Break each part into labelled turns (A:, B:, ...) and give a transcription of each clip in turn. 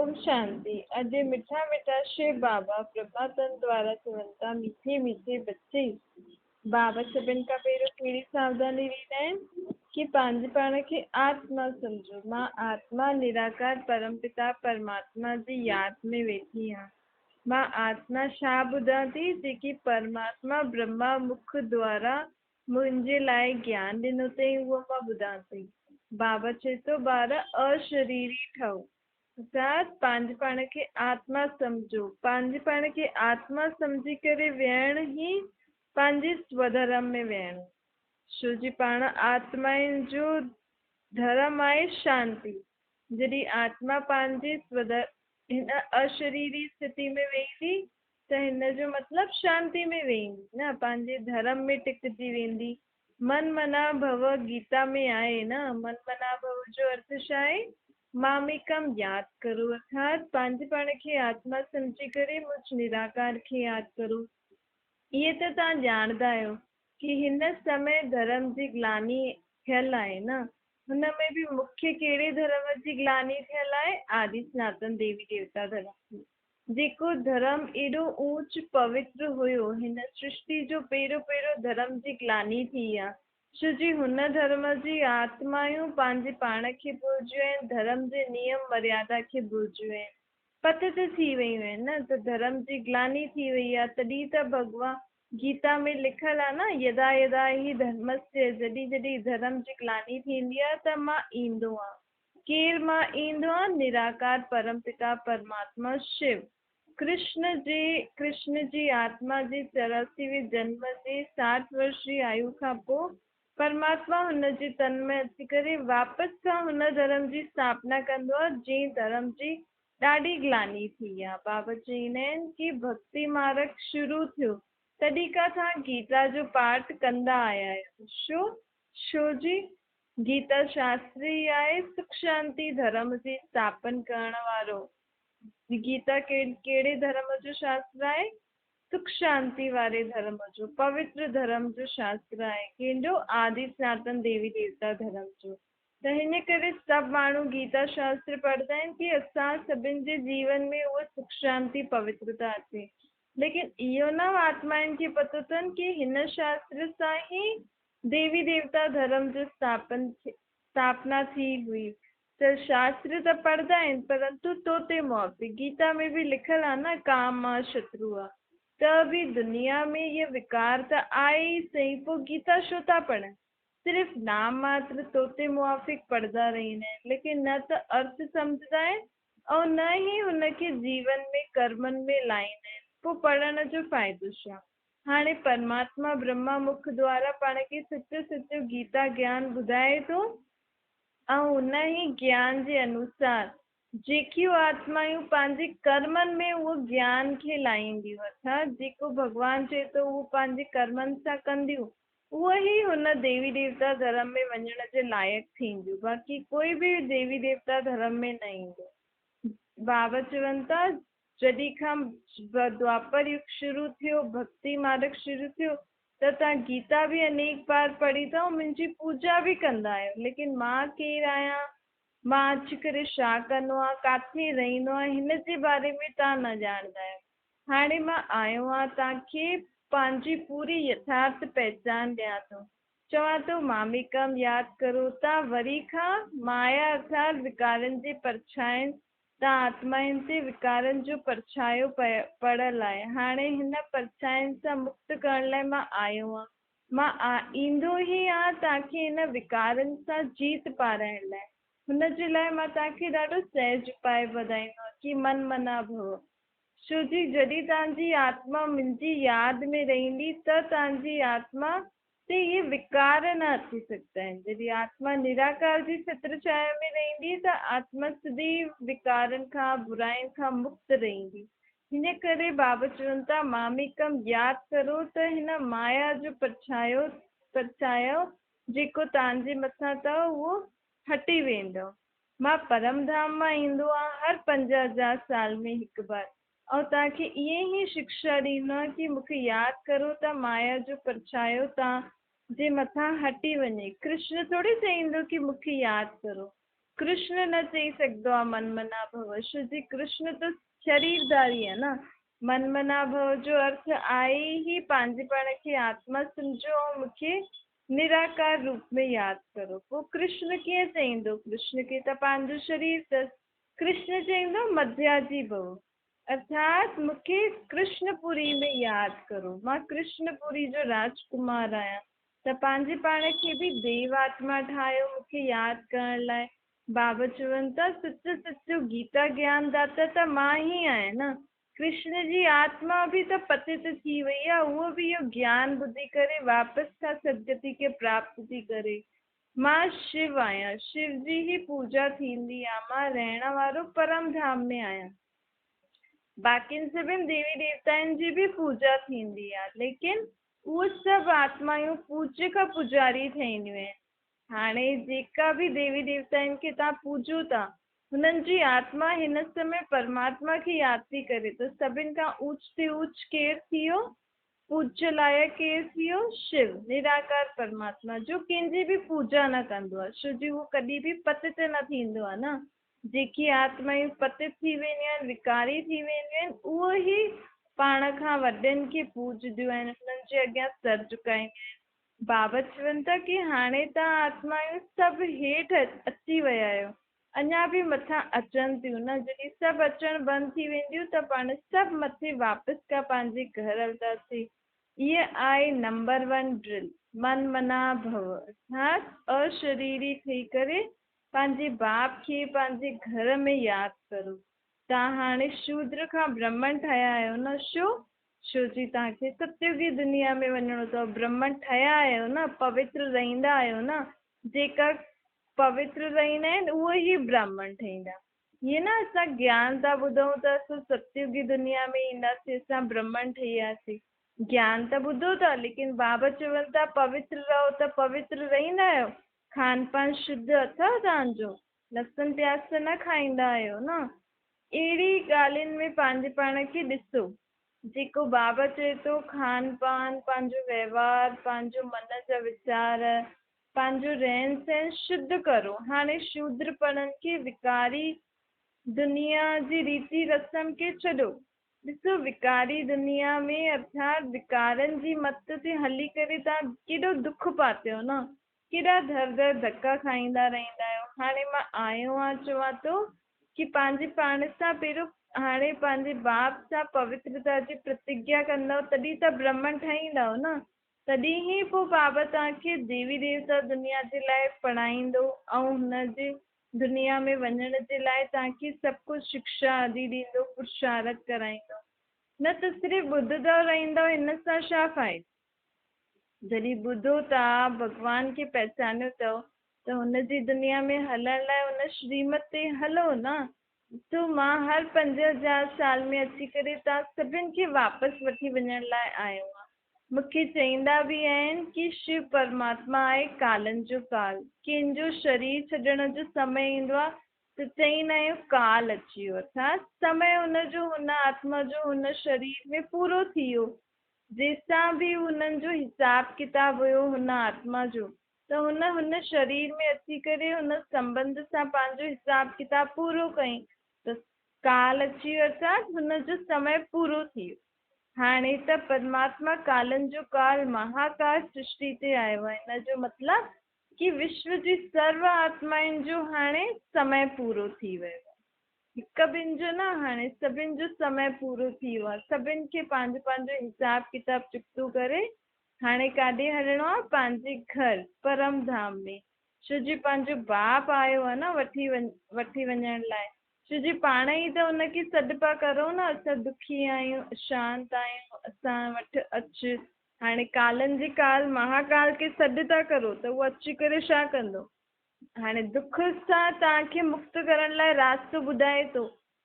A: ओम शांति। अजय मिठा मिठा शिव बाबा प्रभातन द्वारा चवंता मीठे मीठे बच्चे बाबा सभिनि खां पहिरियों कहिड़ी सावधानी ॾींदा आहिनि कि पंहिंजे पाण खे आत्मा सम्झो। मां आत्मा निराकार परमपिता परमात्मा जी यादि में वेठी आहियां। मां आत्मा छा ॿुधां थी जेकी परमात्मा ब्रह्मा मुख द्वारा मुंहिंजे लाइ ज्ञान ॾिनो अथई, उहो मां ॿुधां थी। बाबा चए थो ॿार अशरीरी ठहो, अर्थात पंहिंजे पाण खे आत्मा सम्झो। पंहिंजे पाण खे आत्मा सम्झी करे वेहण ई पंहिंजे स्वधर्म में वेहणो। छो जी पाण आत्माउनि जो धर्म आहे शांति। जॾहिं आत्मा पंहिंजे हिन अशरीरी स्थिति में वेंदी त हिन जो मतिलबु शांति में वेंदी न, पंहिंजे धर्म में टिकजी वेंदी। मन मना भव गीता में आहे न, मन मना भव जो अर्थ छा आहे? मामेकम यादि करो, अर्थात पंहिंजे पाण खे आत्मा सम्झी करे मुझ निराकार खे यादि करो। इहे त तव्हां ॼाणदा आहियो कि हिन समय धर्म जी ग्लानी थियल आहे न। हुन में बि मुख्य कहिड़े धर्म जी ग्लानी थियल आहे? आदि सनातन देवी देवता धर्म जी। जेको धर्म एॾो ऊच पवित्र हुयो, हिन सृष्टि जो पहिरियों धर्म जी ग्लानी थी आहे। छो जी हुन धर्म जी आत्मायूं पंहिंजे पाण खे भुलिजियूं आहिनि, धर्म जे नियम मर्यादा खे भुलिजियूं आहिनि, पतित थी वियूं आहिनि न, त धर्म जी ग्लानी थी वई आहे। तॾहिं त भगवान गीता में लिखल आहे न, यदा यदा ही धर्मस्य, जॾहिं जॾहिं धर्म जी ग्लानी थींदी आहे त मां ईंदो आहियां। केरु मां ईंदो आहे? निराकार परमपिता परमात्मा शिव। कृष्ण जी आत्मा जे 84वें जन्म जे 60 वर्ष जी आयु खां पोइ परमात्मा हुन जे तन में अची करे वापसि सां हुन धर्म जी स्थापना कंदो आहे जंहिं धर्म जी ॾाढी ग्लानी थी आहे। बाबा चईंदा आहिनि कि भक्ति मार्ग शुरू थियो तॾहिं खां तव्हां गीता जो पाठ कंदा आया आहियो। छो जी गीता शास्त्र ई आहे सुख शांति धर्म जी स्थापन करण वारो। गीता कहिड़े धर्म जो शास्त्र आहे? सुख शांति वारे धर्म जो, पवित्र धर्म जो शास्त्र आहे। कंहिंजो? आदि सनातन देवी देवता धर्म जो। त हिन करे सभु माण्हू गीता शास्त्र पढ़ंदा आहिनि कि असां सभिनि जे जीवन में उहा सुख शांति पवित्रता अचे। लेकिन इहो न आत्माउनि खे पतो अथनि कि हिन शास्त्र सां ई देवी देवता धर्म जो स्थापना थी हुई। त शास्त्र त पढ़ंदा आहिनि परंतु तोते मुआफ़िक। गीता में बि लिखल आहे न, काम आहे शत्रु आहे। त बि दुनिया में ये विकार त आहे ई सही, पोइ गीता छो था पढ़नि? सिर्फ़ नाम मात्र तोते मुआफ़िक पढ़ंदा रहंदा आहिनि, लेकिन न त अर्थ सम्झंदा आहिनि ऐं न ई हुनखे जीवन में कर्मनि में लाहींदा आहिनि। पोइ पढ़ण जो फ़ाइदो छा? हाणे परमात्मा ब्रह्मा मुख द्वारा पाण खे सचो गीता ज्ञान ॿुधाए थो ऐं उन ई ज्ञान जे अनुसार जेकियूं आत्मायूं पंहिंजे कर्मनि में उहो ज्ञान खे लाहींदियूं, अर्थात जेको भॻवानु चए थो उहो पंहिंजे कर्मनि सां कंदियूं, उहो ई हुन देवी देवता धर्म में वञण जे लाइक़ु थींदियूं। बाक़ी कोई बि देवी देवता धर्म में न ईंदो। बाबा चवनि था जॾहिं खां द्वापर युग शुरू थियो, भक्ति मार्ग शुरू थियो, त तव्हां गीता बि अनेक बार पढ़ी अथव, मुंहिंजी पूजा बि कंदा आहियो, लेकिन मां केरु आहियां, मां अची करे छा कंदो आहे, किथे रहंदो आहे, हिन जे बारे में तव्हां न ॼाणंदा आहियो। हाणे मां आयो आहियां तव्हांखे पंहिंजी पूरी यथार्थ पहचान ॾियां थो। चवां थो मामेकम यादि करो। तव्हां वरी खां माया अर्थात विकारनि जे परछाइनि, तव्हां आत्माउनि ते विकारनि जो परछायो पढ़ियल आहे। हाणे हिन परछाइनि सां मुक्त करण लाइ मां आयो आहियां। मां ईंदो ई आहियां तव्हांखे हिन विकारनि सां जीत पाराइण लाइ। हुन जे लाइ मां तव्हांखे ॾाढो सहज उपाय ॿुधाईंदो आहियां कि मन मना भव। छो जी जॾहिं तव्हांजी आत्मा मुंहिंजी यादि में रहंदी त तव्हांजी आत्मा ते इहे विकार न अची सघंदा आहिनि। जॾहिं आत्मा निराकार जी छत्र छाया में रहंदी त आत्मा सदैव विकारनि खां बुराइनि खां मुक्त रहंदी। हिन करे बाबा चवनि था मामेकम यादि करो त हिन माया जो परछायो जेको तव्हांजे मथां अथव उहो हटी वेंदो। मां परमधाम मां ईंदो आहियां हर 50,000 साल में हिकु बार, ऐं तव्हांखे ईअं ई शिक्षा ॾींदो आहे कि मूंखे यादि करो त माया जो परछायो तव्हां जे मथां हटी वञे। कृष्ण थोरी चईंदो कि मूंखे यादि करो। कृष्ण न चई सघंदो आहे मन मना भव। छो जी कृष्ण त शरीरधारी है ना। मन मना भव जो अर्थ आहे ही पंहिंजे पाण खे आत्मा सम्झो ऐं मूंखे निराकार रूप में यादि करो। पोइ कृष्ण कीअं चईंदो? कृष्ण खे त पंहिंजो शरीर अथसि। कृष्ण चईंदो मध्याजी भव, अर्थात मूंखे कृष्णपुरी में यादि करो। मां कृष्णपुरी जो राजकुमार आहियां। त पंहिंजे पाण खे बि देव आत्मा ठाहियो मूंखे यादि करण लाइ। बाबा चवनि था सचो सचो गीता ज्ञान दाता त मां ही आहियां न। कृष्ण जी आत्मा बि त पतित थी वई आहे, उहो बि इहो ज्ञान ॿुधी करे वापसि सां सदगति खे प्राप्त थी करे। मां शिव आहियां, शिव जी ही पूजा थींदी आहे। मां रहण वारो परम धाम में आहियां। बाक़ियुनि सभिनि देवी देवताउनि जी बि पूजा थींदी आहे, लेकिन उहे सभु आत्मायूं पूज्य खां पुजारी ठहींदियूं आहिनि। हाणे जेका बि देवी देवताउनि खे तव्हां पूजो था, हुननि जी आत्मा हिन समय परमात्मा खे यादि थी करे। त सभिनि खां ऊच ते ऊच केरु थी वियो? पूज्य लायक केरु थी वियो? शिव, निराकार परमात्मा, जो कंहिंजी बि पूजा न कंदो आहे। छो जी उहो कॾहिं बि पतित न थींदो आहे न। जेकी आत्मायूं पतित थी वेंदियूं आहिनि, विकारी थी वेंदियूं आहिनि, उहो ई पाण खां वॾनि खे पूजदियूं आहिनि, हुननि जे अॻियां सर झुकाईंदियूं आहिनि। बाबा चवनि था कि हाणे तव्हां आत्मायूं सभु हेठि अची विया आहियो, अञा बि मथां अचनि थियूं न। जॾहिं सभु अचणु बंदि थी वेंदियूं त पाण सभु मथे वापसि खां पंहिंजे घर हलंदासीं। इहा आहे नंबर 1 ड्रिल, मन मना भव, अर्थात अशरीरी थी करे पंहिंजे बाप खे पंहिंजे घर में यादि करो। तव्हां हाणे शूद्र खां ब्राह्मण ठहिया आहियो न। छो जी तव्हांखे सतयुगी दुनिया में वञिणो अथव। ब्राह्मण ठहिया आहियो न, पवित्र रहंदा आहियो न। जेका पवित्र रहंदा आहिनि उहे ई ब्राह्मण ठहींदा। हीअं न असां ज्ञान था ॿुधूं त असां सतयुगी दुनिया में ईंदासीं, असां ब्राह्मण ठही वियासीं। ज्ञान त ॿुधो था, लेकिन बाबा चवनि था पवित्र रहो। त पवित्र रहंदा आहियो? खान पान शुद्ध अथव तव्हांजो? लहसुन प्याज त न खाईंदा आहियो न? अहिड़ी ॻाल्हियुनि में पंहिंजे पाण खे ॾिसो। जेको बाबा चए थो खान पान, पंहिंजो व्यवहार, पंहिंजो मन जा वीचार, पंहिंजो रहन सहन शुद्ध करो। हाणे शूद्रपणनि खे, विकारी दुनिया जी रीति रस्म खे छॾो। ॾिसो विकारी दुनिया में अर्थात विकारनि जी मत ते हली करे तव्हां केॾो दुख पातियो न। केॾा दर दर धक्का खाईंदा रहंदा आहियो। हाणे मां आयो आहियां, चवां थो कि पंहिंजे पाण सां पहिरियों हाणे पंहिंजे बाप सां पवित्रता जी प्रतिज्ञा कंदव, तॾहिं त ब्राह्मण ठहींदव न। तॾहिं ई पोइ बाबा तव्हांखे देवी देवता दुनिया जे लाइ पढ़ाईंदो ऐं हुनजे दुनिया में वञण जे लाइ तव्हांखे सभु कुझु शिक्षा आदि ॾींदो, पुरुषारथ कराईंदो। न त सिर्फ़ु ॿुधंदव रहंदव, हिन सां छा फ़ाइदो? जॾहिं ॿुधो था, भॻवान खे पहचानियो अथव, त हुनजी दुनिया में हलण लाइ हुन श्रीमत ते हलो न। तो मां हर 5000 साल में अची करे तव्हां सभिनि खे वापसि वठी वञण लाइ आयो आहियां। मूंखे चईंदा बि आहिनि कि शिव परमात्मा आहे कालनि जो काल। कंहिंजो शरीर छॾण जो समय ईंदो आहे त चईंदा आहियूं काल अची वियो, अर्थात समय हुनजो, हुन आत्मा जो हुन शरीर में पूरो थी वियो। जंहिंसां बि हुननि जो हिसाब किताब हुयो हुन आत्मा जो, त हुन शरीर में अची करे हुन संबंध सां पंहिंजो हिसाब किताब पूरो कयईं। त काल अची वियो, अर्थात हुनजो समय पूरो थी वियो। हाणे त परमात्मा कालनि जो काल महाकाल सृष्टि ते आयो आहे। हिन जो मतिलबु कि विश्व जी सर्व आत्माउनि जो हाणे समय पूरो थी वियो आहे। हिकु ॿिनि जो न, हाणे सभिनि जो समय पूरो थी वियो आहे। सभिनि खे पंहिंजो पंहिंजो हिसाब किताब चुकतो करे हाणे काॾे हलिणो आहे? पंहिंजे घर परम धाम में। छो जी पंहिंजो बाप आयो आहे न वठी वञण लाइ। छो जी पाण ई त हुनखे सॾु पिया करो न, असां दुखी आहियूं, अशांत आहियूं, असां वटि अचु। हाणे कालनि जे काल महाकाल खे सॾु था करो त उहो अची करे छा कंदो? हाणे दुख सां तव्हांखे मुक्त करण लाइ रास्तो ॿुधाए थो,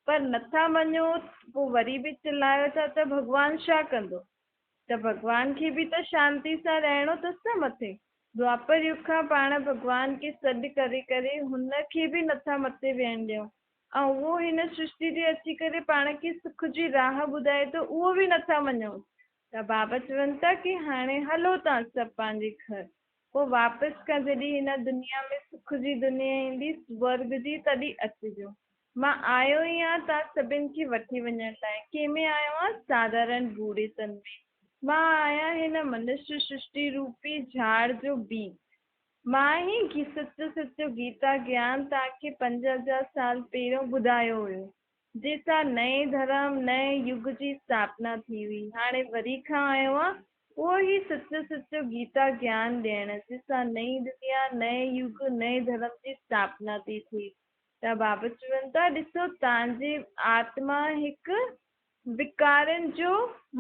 A: पर नथा मञो, पोइ वरी बि चिल्लायो था त भॻवानु छा कंदो? त भॻवान खे बि त शांति सां रहणो अथसि न मथे। द्वापर युग खां पाण भॻवान खे सॾु करे करे हुनखे बि नथा मथे वेहण ॾियूं, ऐं उहो हिन सृष्टि ते अची करे पाण खे सुख जी राह ॿुधाए थो, उहो बि नथा मञूं। त बाबा चवनि था कि हाणे हलो तव्हां सभु पंहिंजे घर। पोइ वापसि खां जॾहिं हिन दुनिया में सुख जी दुनिया ईंदी स्वर्ग जी तॾहिं अचिजो। मां आयो ई आहियां तव्हां सभिनि खे वठी वञण लाइ। कंहिंमें आयो आहियां? साधारण बूढ़े तन में। मां आहियां हिन मनुष्य सृष्टि रूपी झाड़ जो बीज। मां ही सचो सचो गीता ज्ञान तव्हांखे 5000 साल पहिरियों ॿुधायो हुयो, जंहिंसां नए धर्म नए युग जी स्थापना थी हुई। हाणे वरी खां आयो आहे उहो ई सचो सचो गीता ज्ञान ॾियण, जंहिंसां नई दुनिया नए युग नए धर्म जी स्थापना थी थिए। त बाबा चवनि था ॾिसो तव्हांजी आत्मा हिकु विकारनि जो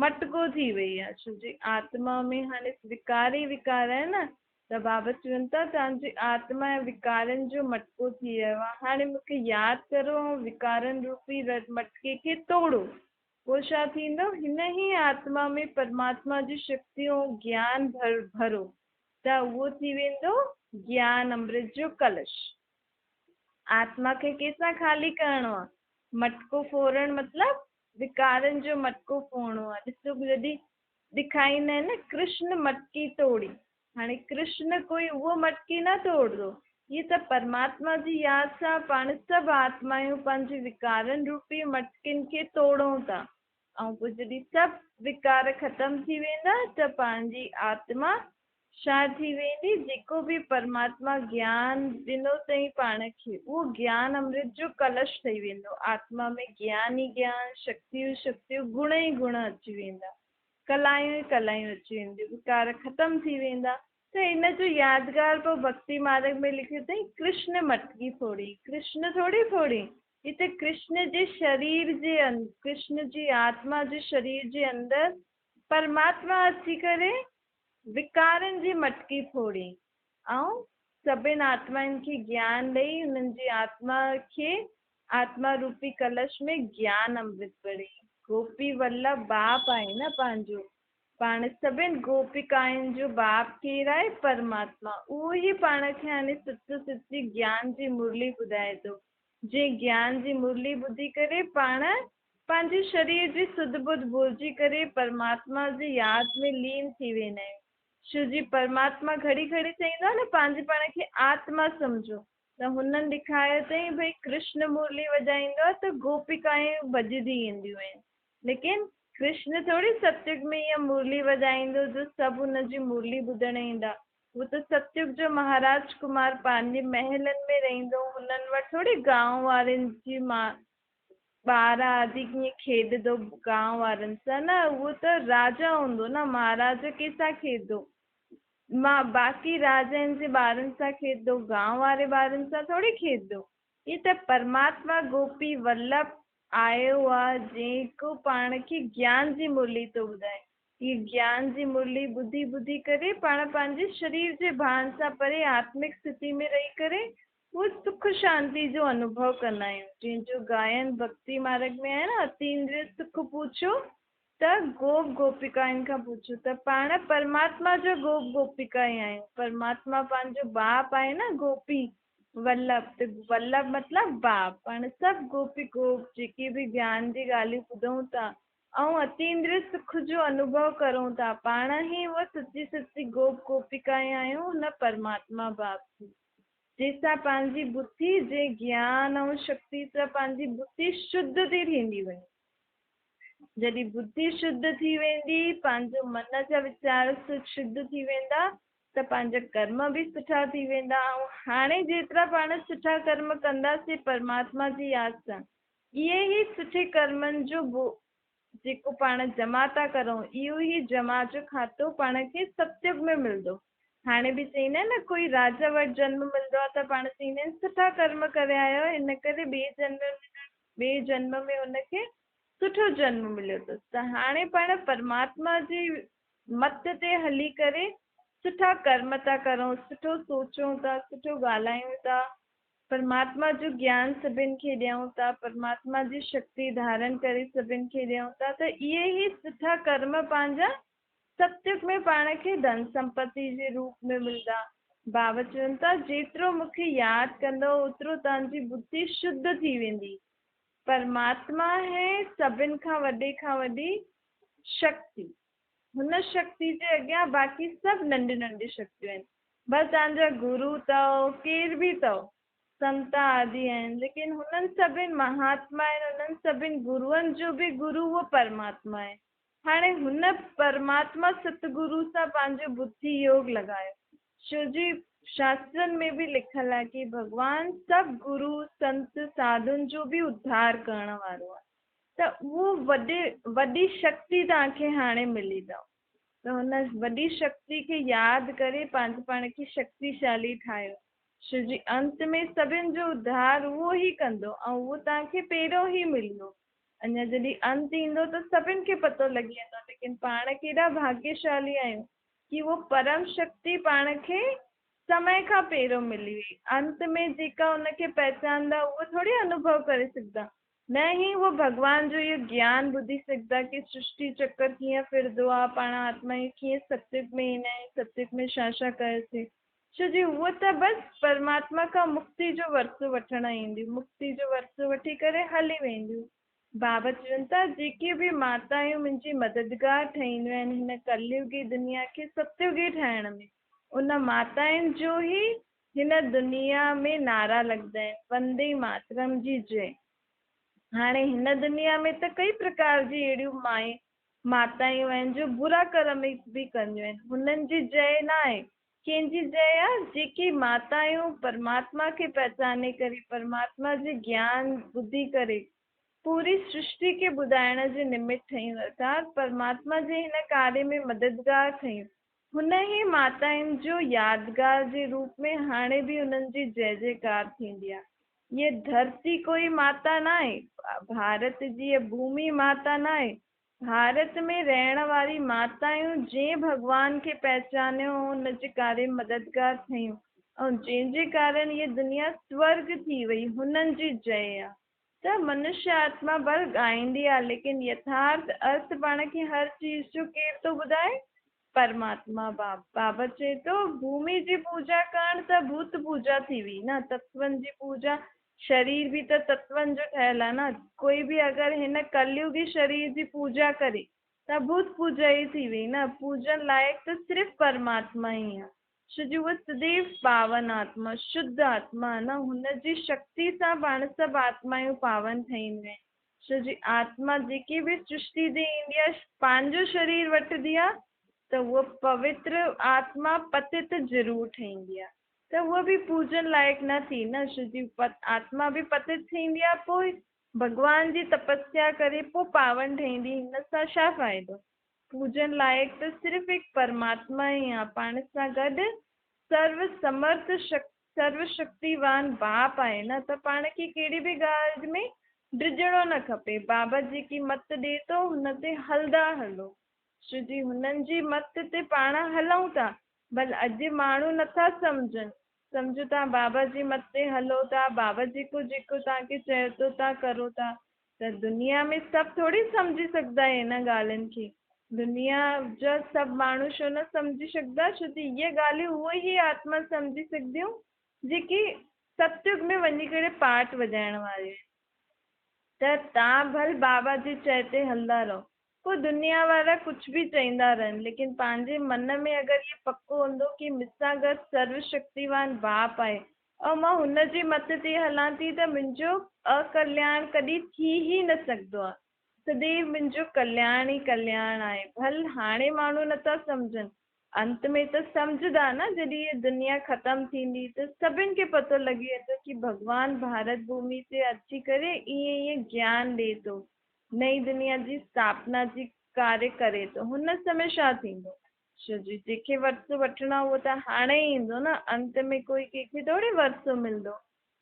A: मटको थी वई आहे। छो जी आत्मा में हाणे विकार ई विकार आहे न। त बाबा चवनि था तव्हांजी आत्मा ऐं विकारनि जो मटको थी वियो आहे। हाणे मूंखे यादि करो ऐं विकारनि रूपी मटके खे तोड़ो। पोइ छा थींदो? हिन ई आत्मा में परमात्मा जी शक्तियूं ज्ञान भरो त उहो थी वेंदो ज्ञान अमृत जो कलश। आत्मा खे कंहिंसां ख़ाली करिणो आहे? मटको फोड़णु मतिलबु विकारनि जो मटको फोड़णो आहे। ॾिसो जॾहिं ॾेखारींदा आहिनि न कृष्ण मटकी तोड़ी। हाणे कृष्ण कोई उहो मटकी न तोड़ंदो। ये त परमात्मा जी यादि सां पाण सभु आत्मायूं पंहिंजे विकारनि रूपी मटकिन खे तोड़ूं था। ऐं पोइ जॾहिं सभु विकार ख़तम थी वेंदा त पंहिंजी आत्मा छा थी वेंदी? जेको बि परमात्मा ज्ञान ॾिनो अथई पाण खे उहो ज्ञान अमृत जो कलश ठही वेंदो। आत्मा में ज्ञान ई ज्ञान, शक्तियूं शक्तियूं, गुण ई गुण अची वेंदा, कलायूं ई कलायूं अची वेंदियूं, विकार ख़तम थी वेंदा। त इन जो यादगार पोइ भक्ति मार्ग में लिखियो अथई कृष्ण मटकी फोड़ी। कृष्ण थोड़ी फोड़ी, हिते कृष्ण जे शरीर जे कृष्ण जी आत्मा जे शरीर जे अंदरि परमात्मा अची करे विकारनि जी मटकी फोड़ी ऐं सभिनि आत्माउनि खे ज्ञान ॾेई हुननि जी आत्मा खे आत्मा रूपी कलश में ज्ञान अमृत भरे। गोपी वल्लभ बाप आहे न पंहिंजो। पाण सभिनि गोपिकाउनि जो बाप केरु आहे? परमात्मा। उहो ई पाण खे हाणे सचो सची ज्ञान जी मुरली ॿुधाए थो। जे ज्ञान जी मुरली ॿुधी करे पाण पंहिंजे शरीर जी सुध बुध भुलिजी करे परमात्मा जी यादि में लीन थी वेंदा आहियूं। छो जी परमात्मा घड़ी घड़ी चईंदो आहे न पंहिंजे पाण खे आत्मा सम्झो। त हुननि ॾेखारियो अथई भई कृष्ण मुरली वॼाईंदो आहे त गोपिकाऊं भॼंदी ईंदियूं आहिनि। लेकिन कृष्ण थोड़ी सत्युग में ईअं मुरली वॼाईंदो जो सभु हुनजी मुरली ॿुधण ईंदा। उहो त सत्युग जो महाराज कुमार पंहिंजे महलनि में रहंदो। हुननि वटि थोड़ी गांव वारनि जी ॿार आदि कीअं खेॾंदो गांव वारनि सां न। उहो त राजा हूंदो न, महाराज कंहिंसां खेॾंदो? मां बाक़ी राजनि जे ॿारनि सां खेॾंदो, गांव वारे ॿारनि सां थोड़ी खेॾंदो। ही त परमात्मा गोपी वल्लभ आयो आहे जेको पाण खे ज्ञान जी मुरली थो ॿुधाए। ही ज्ञान जी मुरली ॿुधी ॿुधी करे पाण पंहिंजे शरीर जे भान सां परे आत्मिक स्थिति में रही करे उहो सुख शांति जो अनुभव कंदा आहियूं। जंहिंजो गायन भक्ति मार्ग में आहे न, अतीन्द्रिय सुख पूछो त गोप गोपिकाउनि खां पुछो। त पाण परमात्मा जो गोप गोपिका ई आहियूं। परमात्मा पंहिंजो बाप आहे न गोपी वल्लभ। त वल्लभ मतिलबु बाप। पाण सभु गोपी गोप जेके बि ज्ञान जी ॻाल्हियूं ॿुधूं था ऐं अतीन्द्रिय सुख जो अनुभव करूं था, पाण ई उहा सची सची गोप गोपिका ई आहियूं हुन परमात्मा बाप जी। जंहिंसां पंहिंजी बुद्धि जे ज्ञान ऐं शक्ति सां पंहिंजी बुद्धि शुद्ध थी थींदी वञे। जॾहिं बुद्धि शुद्ध थी वेंदी, पंहिंजो मन जा वीचार शुद्ध थी वेंदा त पंहिंजा कर्म बि सुठा थी वेंदा। ऐं हाणे जेतिरा पाण सुठा कर्म कंदासीं परमात्मा जी यादि सां, इहे ई सुठे कर्मनि जो जेको पाण जमा था करूं, इहो ई जमा जो खातो पाण खे सत्युग में मिलंदो। हाणे बि चईंदा आहिनि न कोई राजा वटि जनम मिलंदो आहे त पाण चईंदा आहिनि सुठा कर्म करे आयो, इन करे ॿिए जन्म में हुनखे सुठो जन्म मिलियो अथसि। त हाणे पाण परमात्मा जी मत ते हली करे सुठा कर्म था करूं, सुठो सोचूं था, सुठो ॻाल्हायूं था, परमात्मा जो ज्ञान सभिनि खे ॾियूं था, परमात्मा जी शक्ति धारण करे सभिनि खे ॾियूं था। त इहे ई सुठा कर्म पंहिंजा सत्युग में पाण खे धन संपत्ति जे रूप में मिलंदा। बाबा चवनि था जेतिरो मूंखे यादि कंदो ओतिरो तव्हांजी बुद्धि शुद्ध थी वेंदी। परमात्मा है सभिनि खां वॾी शक्ति। हुन शक्ति जे अॻियां बाक़ी सभु नंढी नंढी शक्तियूं आहिनि। बस तव्हांजा गुरु अथव केर बि अथव संत आदि आहिनि, लेकिन हुननि सभिनि महात्मा आहिनि, हुननि सभिनि गुरुअनि जो बि गुरु उहो परमात्मा आहे। हाणे हुन परमात्मा सतगुरु सां पंहिंजो बुद्धि योग लॻायो, छो जी शास्त्रनि में बि लिखियलु आहे कि भॻवानु सभु गुरु संत साधुनि जो बि उद्धार करण वारो आहे। त उहो वॾी शक्ति तव्हांखे हाणे मिली अथव, त हुन वॾी शक्ति खे यादि करे पंहिंजे पाण खे शक्तिशाली ठाहियो, छो जी अंत में सभिनि जो उद्धार उहो ई कंदो ऐं उहो तव्हांखे पहिरियों ई मिलियो। अञा जॾहिं अंत ईंदो त सभिनि खे पतो लॻी वेंदो, लेकिन पाण केॾा भाग्यशाली आहियूं कि उहो परम शक्ति पाण खे समय खां पहिरियों मिली वई। अंत में जेका हुनखे पहचानंदा उहो थोरी अनुभव करे सघंदा, न ई उहो भॻवान जो इहो ज्ञान ॿुधी सघंदा कि सृष्टि चक्कर कीअं फिरंदो आहे, पाण आत्मा ई कीअं सतयुग में ईंदा आहियूं, सतयुग में छा छा कयोसीं, छो जी उहो त बसि परमात्मा खां मुक्ति जो वरसो वठणु ईंदियूं, मुक्ति जो वरसो वठी करे हली वेंदियूं। बाबा चवनि था जेके बि माताऊं मुंहिंजी मददगार ठहींदियूं आहिनि हिन कलयुगी दुनिया खे सतयुगी ठाहिण में, उन माताउनि जो ई हिन दुनिया में नारा लॻंदा आहिनि, वंदे मातरम जी जय। हाणे हिन दुनिया में त कई प्रकार जी अहिड़ियूं माताऊं आहिनि जो बुरा कर्म बि कंदियूं आहिनि, हुननि जी जय न आहे। कंहिंजी जय आहे? जेकी माताऊं परमात्मा खे पहचाने करे, परमात्मा जे ज्ञान ॿुधी करे पूरी सृष्टि खे ॿुधाइण जे निमित्त ठहियूं, अर्थात परमात्मा जे हिन कार्य में मददगार ठहियूं। हुन ई माताउनि जो यादगार जे रूप में हाणे बि हुननि जी जय जयकार थींदी आहे। ये धरती कोई माता न आहे, भारत जी ये भूमि माता न आहे, भारत में रहण वारी माताऊं जंहिं भॻवान खे पहचानियो हुन जे कार्य मददगार ठहियूं ऐं जंहिंजे कारण ये दुनिया स्वर्ग थी वई, हुननि जी जय आहे। त मनुष्य आत्मा भल ॻाईंदी आहे, लेकिन यथार्थ अर्थ पाण खे हर चीज़ जो केरु थो ॿुधाए? परमात्मा बाबा चए थो भूमि जी पूजा करण त भूत पूजा थी वई न, तत्वनि जी पूजा, शरीर बि त तत्वनि जो ठहियलु आहे न, कोई बि अगरि हिन कलयुगी शरीर जी पूजा करे त भूत पूजा ई थी वई न, पूजन लाइक़ु त सिर्फ़ु परमात्मा ई आहे, छो जो उहा सदैव पावन आत्मा शुद्ध आत्मा आहे न, हुन जी शक्ति सां पाण सभु आत्मायूं पावन ठहींदियूं आहिनि, छो जी आत्मा जेकी बि सृष्टि ते ईंदी आहे पंहिंजो शरीर वठंदी आहे त उहा पवित्र आत्मा पतित ज़रूरु ठहींदी आहे, त उहा बि पूजन लाइक़ु न थी न, छो जी आत्मा बि पतित थींदी आहे, पोइ भॻवान जी तपस्या करे पोइ पावन ठहींदी, हिन सां छा फ़ाइदो? पूजन लाइक़ु त सिर्फ़ु हिकु परमात्मा ई आहे, पाण सां गॾु सर्व समर्थ सर्व शक्तिवान बाप आहे न, त पाण खे कहिड़ी बि ॻाल्हि में डिॼणो न खपे। बाबा जेकी मत ॾिए थो हुन ते हलंदा हलो, छो जी हुननि जी मत ते पाण हलूं था, भल अॼु माण्हू नथा सम्झनि, सम्झो तव्हां बाबा जी मत ते हलो था, बाबा जेको तव्हांखे चयो थो तव्हां करो था, त दुनिया में सभु थोरी सम्झी सघंदा हिन ॻाल्हियुनि खे, दुनिया जा सभु माण्हू छो न सम्झी सघंदा, छो त इहे ॻाल्हियूं उहो ई आत्मा सम्झी सघंदियूं जेकी सतयुग में वञी करे पाठ वॼाइण वारियूं आहिनि। त तव्हां भल बाबा जी चए ते हलंदा रहो, पोइ दुनिया वारा कुझु बि चईंदा रहनि, लेकिन पंहिंजे मन में अगरि इहो पको हूंदो कि मूंसां गॾु सर्वशक्तिवान बाप आहे ऐं मां हुन जी मत ते हलां थी त मुंहिंजो अकल्याण कॾहिं थी ई न सघंदो आहे, सदैव मुंहिंजो कल्याण ई कल्याण आहे। भल हाणे माण्हू नथा सम्झनि, अंत में त सम्झंदा न, जॾहिं इहा दुनिया ख़तमु थींदी त सभिनि खे पतो लॻी वेंदो कि भॻवानु भारत भूमि ते अची करे ईअं ईअं ज्ञान ॾिए थो, नई दुनिया जी स्थापना जी कार्य करे थो, हुन समय छा थींदो? छो जी जंहिंखे वरसो वठिणो आहे उहो त हाणे ई ईंदो न, अंत में कोई कंहिंखे थोरी वरसो मिलंदो,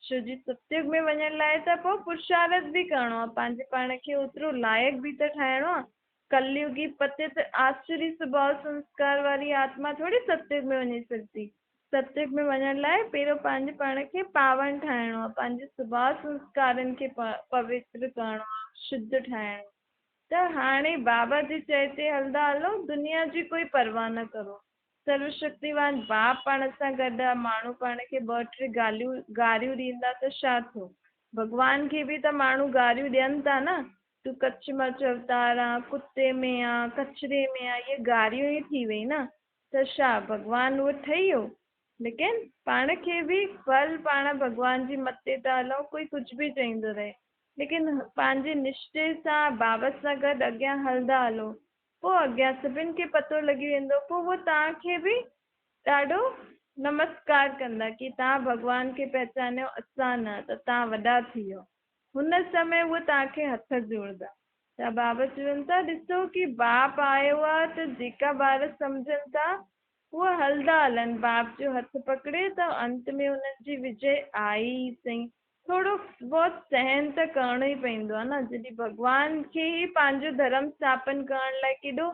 A: छो जी सतयुग में वञण लाइ त पोइ पुरुषार्थ बि करिणो आहे, पंहिंजे पाण खे ओतिरो लाइक़ु बि त ठाहिणो आहे। कलयुगी पतित आसुरी स्वभाव संस्कार वारी आत्मा थोरी सतयुग में वञी सघंदी, सतयुग में वञण लाइ पहिरियों पंहिंजे पाण खे पावन ठाहिणो आहे, पंहिंजे स्वभाव संस्कारनि खे पवित्र करिणो आहे, शुद्ध ठाहिणो। त हाणे बाबा जी चए ते हलंदा हलो, दुनिया जी कोई परवाह न करो, सर्वशक्तिवान बाप पाण सां गॾु आहे, माण्हू पाण खे ॿ टे गारियूं ॾींदा त छा थियो? भॻवान खे बि त माण्हू गारियूं ॾियनि था न, तूं कच्छ मर्च अवतार आहे, कुते में आहे, कचिरे में आहे, इहे गारियूं ई थी वई न, त छा भॻवानु उहो ठही वियो? लेकिन पाण खे भी फल पाण भगवान जी मथे था हलूं, कोई कुछ भी चईंदो रहे, लेकिन पंहिंजे निश्चय सां बाबत सां गॾु अॻियां हलंदा हलो, पोइ अॻियां सभिनि खे पतो लॻी वेंदो, पोइ उहो तव्हांखे बि ॾाढो नमस्कार कंदा कि तव्हां भगवान खे पहचानियो, असां न, त तव्हां वॾा थी वियो। हुन समय उहे तव्हांखे हथ जोड़दा। त बाबा चवनि था, ॾिसो कि बाप आयो आहे त जेका ॿार सम्झनि था उहे हलंदा हलनि, बाप जो हथ पकड़े त अंत में उन्हनि जी विजय आई ई सही। थोरो बहुत सहन त करणो ई पवंदो आहे न, जॾहिं भॻवान खे ई पंहिंजो धर्म स्थापन करण लाइ केॾो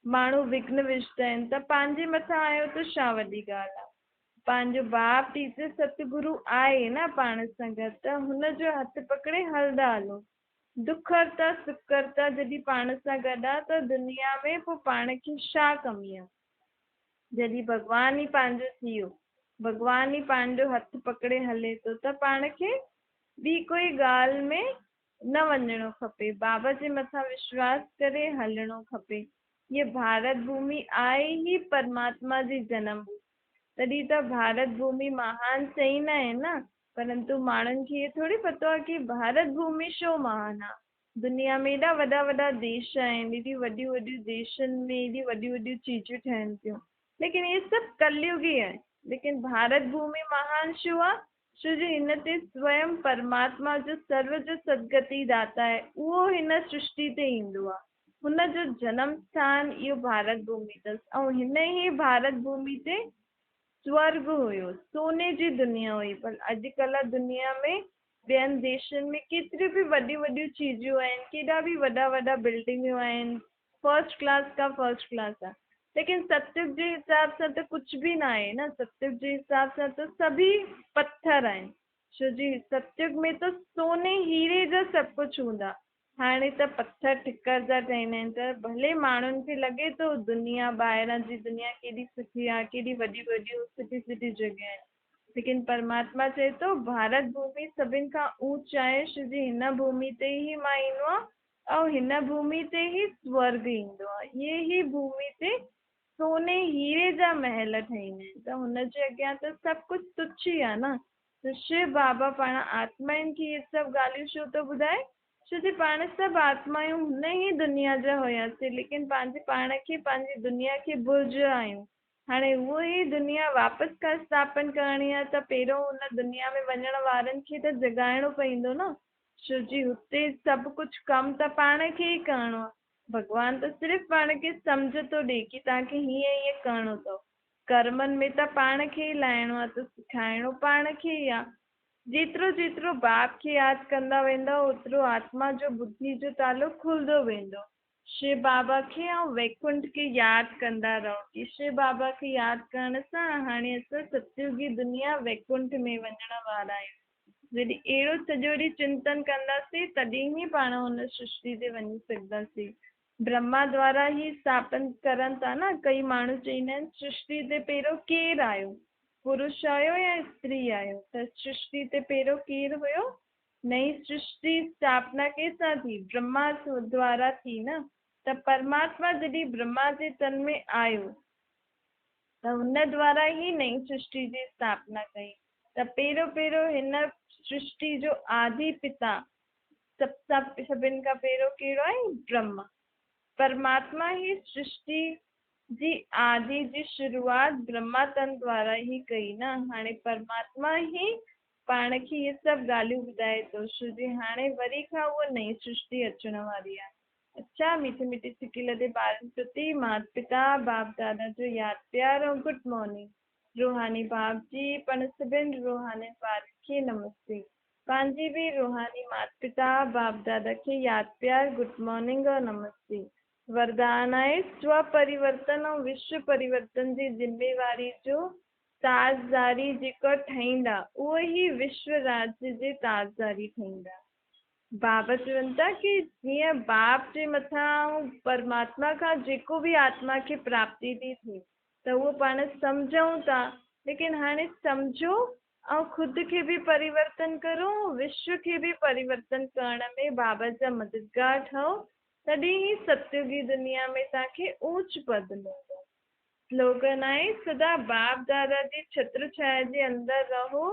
A: माण्हू विघ्न विझंदा आहिनि, त पंहिंजे मथां आयो त छा वॾी ॻाल्हि आहे। पंहिंजो बाप टीचर सतगुरु आहे न पाण सां गॾु, त हुन जो हथ पकड़े हलंदा हलो। दुख हरता सुख हरता जॾहिं पाण सां गॾु आहे त दुनिया में पोइ पाण खे छा कमी आहे। जॾहिं भॻवान ई पंहिंजो थी वियो, भॻवान ई पंहिंजो हथ पकड़े हले थो, त पाण खे ॿी कोई ॻाल्हि में न वञिणो खपे, बाबा जे मथां विश्वास करे हलणो खपे। ये भारत भूमि आहे ई परमात्मा जी जनम भूमि, तॾहिं त भारत भूमि महान सही न आहे न, परंतु माण्हुनि खे इहो थोरी पतो आहे कि भारत भूमि छो महान आहे। दुनिया में एॾा वॾा वॾा देश आहिनि, एॾी वॾियूं वॾियूं देशनि में एॾी वॾियूं वॾियूं चीजूं ठहनि थियूं, लेकिन ये सभु कलयुगी आहे। लेकिन भारत भूमि महान छो आहे? छो जो हिन ते स्वयं परमात्मा जो सर्व जो सदगति दाता आहे, उहो हिन सृष्टि ते ईंदो आहे। हुन जो जन्म स्थान इहो भारत भूमि अथसि, ऐं हिन ई भारत भूमि ते स्वर्ग हुयो, सोने जी दुनिया हुई। पर अॼुकल्ह दुनिया में ॿियनि देशनि में केतिरियूं बि वॾियूं वॾियूं चीजूं आहिनि, केॾा बि वॾा वॾा बिल्डिंगियूं आहिनि, फर्स्ट क्लास का फर्स्ट क्लास आहे, लेकिन सत्युग जे हिसाब सां त कुझु बि न आहे न। सत्युग जे हिसाब सां त सभी पत्थर आहिनि, छो जी सत्युग में त सोने हीरे जा सभु कुझु हूंदा, हाणे त पत्थर ठिकर जा ठहींदा आहिनि। त भले माण्हुनि खे लॻे थो दुनिया ॿाहिरां जी दुनिया केॾी सुठी आहे, केॾी वॾियूं वॾियूं सुठी सुठी जॻह आहिनि, लेकिन परमात्मा चए थो भारत भूमि सभिनि खां ऊच आहे, छो जी हिन भूमि ते ई मां ईंदो आहे ऐं हिन भूमि ते ई स्वर्ग ईंदो आहे। ये ही भूमि ते सोने हीरे जा महल ठहींदा आहिनि, त हुनजे अॻियां त सभु कुझु तुच्छ ई आहे न। त शिव बाबा पाण आत्माउनि खे इहे सभु ॻाल्हियूं छो थो ॿुधाए, छो जो पाण सभु आत्मायूं हुन ई दुनिया जा हुयासीं, लेकिन पंहिंजे पाण खे पंहिंजी दुनिया खे भुलिजा आहियूं। हाणे उहो ई दुनिया वापसि खां स्थापन करणी आहे, त पहिरियों हुन दुनिया में वञण वारनि खे त जगाइणो पवंदो न, छो जी हुते सभु कुझु कमु त पाण खे ई करिणो आहे। भॻवान त सिर्फ़ु पाण खे सम्झ थो ॾिए कि तव्हांखे हीअं हीअं करिणो अथव, कर्मनि में त पाण खे ई लाहिणो आहे, त सिखाइणो पाण खे ई आहे। जेतिरो जेतिरो बाप खे यादि कंदा वेंदा, ओतिरो आत्मा जो बुद्धि जो तालो खुलंदो वेंदो। शिव बाबा खे ऐं वैकुंठ खे यादि कंदा रहो, कि शिव बाबा खे यादि करण सां हाणे असां सतयुगी दुनिया वैकुंठ में वञण वारा आहियूं। जॾहिं अहिड़ो सॼो ॾींहुं चिंतन कंदासीं, तॾहिं ई पाण हुन सृष्टि ते वञी सघंदासीं। ब्रह्मा द्वारा ई स्थापन करनि था न, कई माण्हू चईंदा आहिनि सृष्टि ते पहिरियों केरु आयो, पुरुष आयो या स्त्री आयो, त सृष्टि ते पहिरियों केरु हुयो? नई सृष्टि स्थापना कंहिंसां थी? ब्रह्मा द्वारा थी न। त परमात्मा जॾहिं ब्रह्मा जे तन में आयो त हुन द्वारा ई नई सृष्टि जी स्थापना कई। त पहिरियों पहिरियों हिन सृष्टि जो आदि पिता सभिनि खां पहिरियों कहिड़ो आहे? ब्रह्मा। परमात्मा ही सृष्टि जी आदि जी शुरूआत ब्रह्मा तन द्वारा ही कई न। हाणे परमात्मा ही पाण खे इहे सभु ॻाल्हियूं ॿुधाए थो, छो जी हाणे वरी खां उहा नई सृष्टि अचण वारी आहे। अच्छा मीठे मीठे सिकी लदे ॿारनि प्रति माता पिता बाप दादा जो यादि प्यार ऐं गुड मॉर्निंग। रूहानी बाप जी पण सभिनि रूहानी ॿारनि खे नमस्ते। पंहिंजी बि रूहानी माता पिता बाप दादा खे यादि प्यार गुड मॉर्निंग और नमस्ते। वरदान आहे स्व परिवर्तन ऐं विश्व परिवर्तन जी ज़िम्मेवारी जो ताजदारी जेको ठहींदा, उहो ई विश्व राज्य जे ताजदारी ठहींदा। बाबा चवनि था कि जीअं बाप जे मथां परमात्मा खां जेको बि आत्मा खे प्राप्ति थी थिए, त उहो पाण सम्झूं था, लेकिन हाणे सम्झो ऐं ख़ुदि खे बि परिवर्तन करो, विश्व खे बि परिवर्तन करण में बाबा जा मददगार ठहो, तॾहिं ई सतयुगी दुनिया में तव्हांखे ऊच पद मिलंदो। स्लोगन आहे सदा बाप दादा जी छत्र छाया जे अंदरि रहो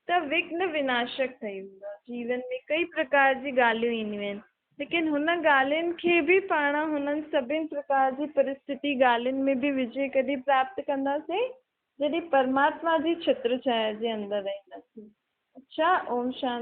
A: त विघ्न विनाशक ठही वेंदो। जीवन में कई प्रकार जी ॻाल्हियूं ईंदियूं आहिनि, लेकिन हुन ॻाल्हियुनि खे बि पाण हुननि सभिनि प्रकार जी परिस्थिति ॻाल्हियुनि में बि विजय कॾहिं प्राप्त कंदासीं जॾहिं परमात्मा जी छत्र छाया जे अंदरि रहंदासीं। अच्छा, ओम शांति।